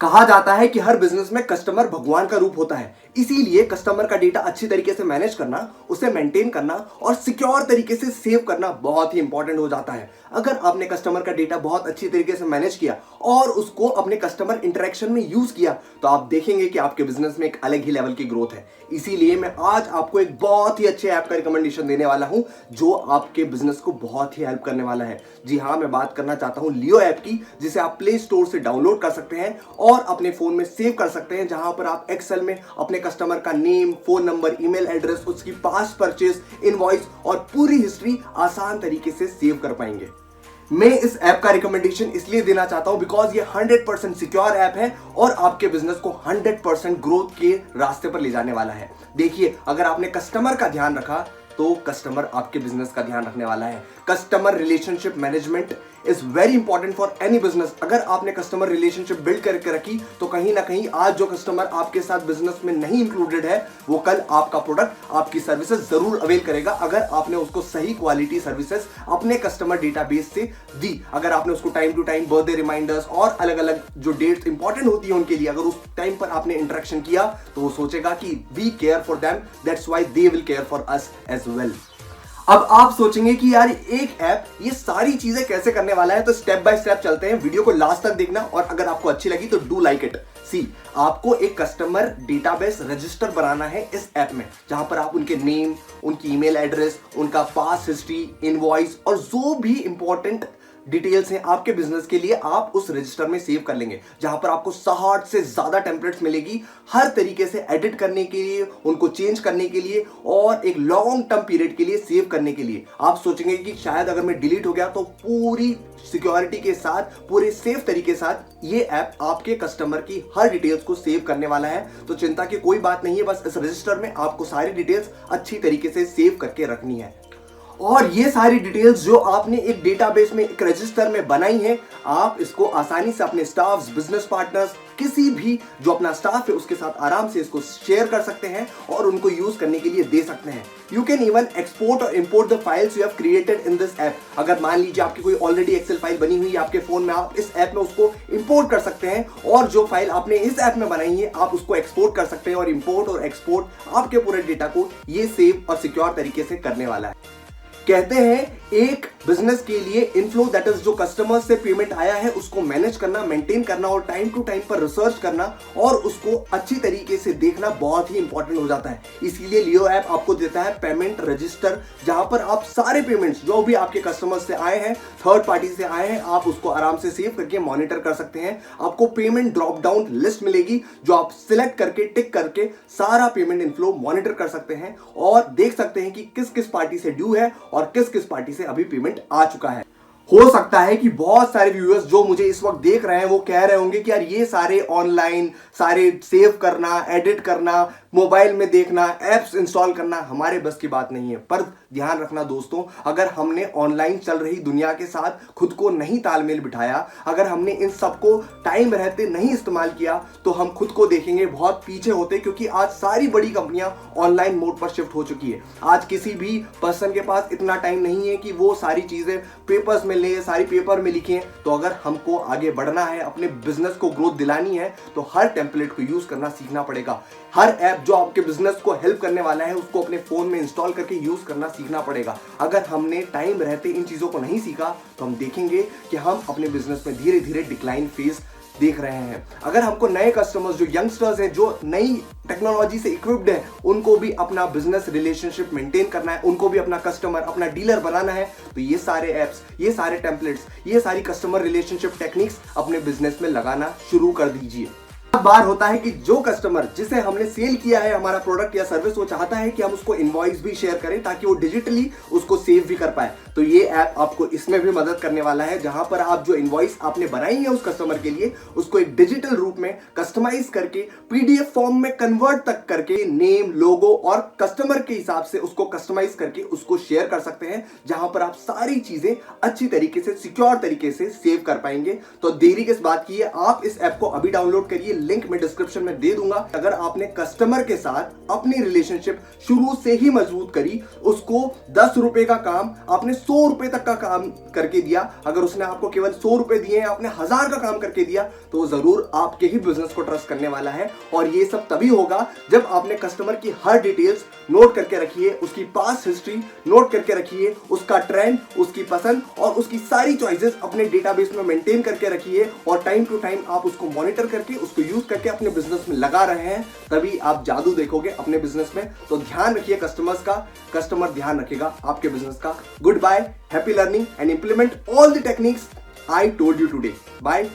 कहा जाता है कि हर बिजनेस में कस्टमर भगवान का रूप होता है, इसीलिए कस्टमर का डेटा अच्छी तरीके से मैनेज करना, उसे मेंटेन करना और सिक्योर तरीके से सेव करना बहुत ही इंपॉर्टेंट हो जाता है। अगर आपने कस्टमर का डेटा बहुत अच्छी तरीके से मैनेज किया और उसको अपने कस्टमर इंटरेक्शन में यूज किया तो आप देखेंगे कि आपके बिजनेस में एक अलग ही लेवल की ग्रोथ है। इसीलिए मैं आज आपको एक बहुत ही अच्छे ऐप का रिकमेंडेशन देने वाला हूं जो आपके बिजनेस को बहुत ही हेल्प करने वाला है। जी हां, मैं बात करना चाहता हूं लियो ऐप की, जिसे आप प्ले स्टोर से डाउनलोड कर सकते हैं और अपने फोन में सेव कर सकते हैं, जहां पर आप एक्सेल में अपने कस्टमर का name, phone number, email address, उसकी पास्ट परचेज, इनवॉइस और पूरी हिस्ट्री आसान तरीके से सेव कर पाएंगे। मैं इस ऐप का रिकमेंडेशन इसलिए देना चाहता हूं बिकॉज ये 100% सिक्योर ऐप है और आपके बिजनेस को 100% ग्रोथ के रास्ते पर ले जाने वाला है। देखिए, अगर आपने कस्टमर का ध्यान रखा तो कस्टमर आपके बिजनेस का ध्यान रखने वाला है। Customer relationship management is very important for any business. अगर आपने कस्टमर रिलेशनशिप बिल्ड करके रखी तो कहीं ना कहीं आज जो कस्टमर आपके साथ बिजनेस में नहीं इंक्लूडेड है वो कल आपका प्रोडक्ट, आपकी सर्विसेज जरूर अवेल करेगा अगर आपने उसको सही क्वालिटी सर्विसेज अपने कस्टमर डेटाबेस से दी। अगर आपने उसको time to time birthday reminders और अलग अलग जो डेट्स इंपॉर्टेंट होती है उनके लिए अगर उस टाइम पर आपने इंटरेक्शन किया तो वो सोचेगा कि we care for them, that's why they will care for us as well. अब आप सोचेंगे कि यार एक ऐप ये सारी चीजें कैसे करने वाला है, तो स्टेप बाय स्टेप चलते हैं। वीडियो को लास्ट तक देखना और अगर आपको अच्छी लगी तो डू लाइक इट। सी, आपको एक कस्टमर डेटाबेस रजिस्टर बनाना है इस ऐप में, जहां पर आप उनके नेम, उनकी ईमेल एड्रेस, उनका पास्ट हिस्ट्री, इनवॉइस और जो भी इंपॉर्टेंट डिटेल्स हैं आपके बिजनेस के लिए आप उस रजिस्टर में सेव कर लेंगे, जहां पर आपको 60 से ज्यादा टेम्पलेट्स मिलेगी हर तरीके से एडिट करने के लिए, उनको चेंज करने के लिए और एक लॉन्ग टर्म पीरियड के लिए सेव करने के लिए। आप सोचेंगे कि शायद अगर मैं डिलीट हो गया तो पूरी सिक्योरिटी के साथ, पूरे सेफ तरीके के साथ ये ऐप आपके कस्टमर की हर डिटेल्स को सेव करने वाला है। तो चिंता की कोई बात नहीं है, बस इस रजिस्टर में आपको सारी डिटेल्स अच्छी तरीके से सेव करके रखनी है। और ये सारी डिटेल्स जो आपने एक डेटाबेस में, एक रजिस्टर में बनाई है, आप इसको आसानी से अपने स्टाफ्स, बिजनेस पार्टनर्स, किसी भी जो अपना स्टाफ है उसके साथ आराम से इसको शेयर कर सकते हैं और उनको यूज करने के लिए दे सकते हैं। यू कैन इवन एक्सपोर्ट और import the files you have created in this app. अगर मान लीजिए आपकी कोई ऑलरेडी एक्सेल फाइल बनी हुई है आपके फोन में, आप इस ऐप में उसको इंपोर्ट कर सकते हैं और जो फाइल आपने इस ऐप में बनाई है आप उसको एक्सपोर्ट कर सकते हैं और इंपोर्ट और एक्सपोर्ट आपके पूरे डेटा को ये सेव और सिक्योर तरीके से करने वाला है। कहते हैं एक बिजनेस के लिए इनफ्लो, दैट इज जो कस्टमर से पेमेंट आया है उसको मैनेज करना, मेंटेन करना और टाइम टू टाइम पर रिसर्च करना और उसको अच्छी तरीके से देखना बहुत ही इंपॉर्टेंट हो जाता है। इसीलिए लियो ऐप आपको देता है पेमेंट रजिस्टर, जहां पर आप सारे पेमेंट्स जो भी आपके कस्टमर से आए हैं, थर्ड पार्टी से आए हैं, आप उसको आराम से सेव करके मॉनिटर कर सकते हैं। आपको पेमेंट ड्रॉप डाउन लिस्ट मिलेगी जो आप सिलेक्ट करके, टिक करके सारा पेमेंट इनफ्लो मॉनिटर कर सकते हैं और देख सकते हैं कि किस किस पार्टी से ड्यू है और किस किस पार्टी से अभी पेमेंट आ चुका है। हो सकता है कि बहुत सारे व्यूअर्स जो मुझे इस वक्त देख रहे हैं वो कह रहे होंगे कि यार ये सारे ऑनलाइन, सारे सेव करना, एडिट करना, मोबाइल में देखना, एप्स इंस्टॉल करना हमारे बस की बात नहीं है। पर ध्यान रखना दोस्तों, अगर हमने ऑनलाइन चल रही दुनिया के साथ खुद को नहीं तालमेल बिठाया, अगर हमने इन सबको टाइम रहते नहीं इस्तेमाल किया तो हम खुद को देखेंगे बहुत पीछे होते, क्योंकि आज सारी बड़ी कंपनियां ऑनलाइन मोड पर शिफ्ट हो चुकी है। आज किसी भी पर्सन के पास इतना टाइम नहीं है कि वो सारी चीजें पेपर्स में ले, सारी पेपर में लिखें। तो अगर हमको आगे बढ़ना है, अपने बिजनेस को ग्रोथ दिलानी है, तो हर टेम्पलेट को यूज करना सीखना पड़ेगा। हर ऐप जो आपके बिजनेस को हेल्प करने वाला है उसको अपने फोन में इंस्टॉल करके यूज करना सीखना पड़ेगा। अगर हमने टाइम रहते इन चीजों को नहीं सीखा तो हम देखेंगे कि हम अपने बिजनेस में धीरे धीरे डिक्लाइन फेज देख रहे हैं। अगर हमको नए कस्टमर्स, जो यंगस्टर्स हैं, जो नई टेक्नोलॉजी से इक्विप्ड है, उनको भी अपना बिजनेस रिलेशनशिप मेंटेन करना है, उनको भी अपना कस्टमर, अपना डीलर बनाना है, तो ये सारे एप्स, ये सारे टेम्पलेट्स, ये सारी कस्टमर रिलेशनशिप टेक्निक्स अपने बिजनेस में लगाना शुरू कर दीजिए। बार होता है कि जो कस्टमर जिसे हमने सेल किया है हमारा प्रोडक्ट या सर्विस, वो चाहता है कि हम उसको इनवॉइस भी शेयर करें ताकि वो डिजिटली उसको सेव भी कर पाए। तो ये ऐप आपको इसमें भी मदद करने वाला है, जहां पर आप जो इनवॉइस आपने बनाई है उस कस्टमर के लिए उसको एक डिजिटल रूप में कस्टमाइज करके, पीडीएफ फॉर्म में कन्वर्ट तक करके, नेम, लोगो और कस्टमर के हिसाब से उसको कस्टमाइज करके उसको शेयर कर सकते हैं, जहां पर आप सारी चीजें अच्छी तरीके से, सिक्योर तरीके से सेव कर पाएंगे। तो देरी किस बात की है, आप इस ऐप को अभी डाउनलोड करिए। लिंक मैं डिस्क्रिप्शन में दे दूंगा। अगर आपने कस्टमर के साथ अपनी रिलेशनशिप शुरू से ही मजबूत करी, उसको 10 रुपए का काम आपने 100 रुपए तक का काम करके दिया, अगर उसने आपको केवल 100 रुपए दिए, आपने 1000 का काम करके दिया, तो वो जरूर आपके ही बिजनेस को ट्रस्ट करने वाला है। और ये सब तभी होगा जब आपने कस्टमर की हर डिटेल्स नोट करके रखी है, उसकी पास्ट हिस्ट्री नोट करके रखी है, उसका ट्रेंड, उसकी पसंद और उसकी सारी चॉइसेस अपने डेटाबेस में मेंटेन करके रखी है, और टाइम टू टाइम आप उसको मॉनिटर करके, उसको यूज करके अपने बिजनेस में लगा रहे हैं। तभी आप जादू देखोगे अपने बिजनेस में। तो ध्यान रखिए कस्टमर्स का, कस्टमर ध्यान रखेगा आपके बिजनेस का। Good bye, happy learning and implement all the techniques I told you today. Bye.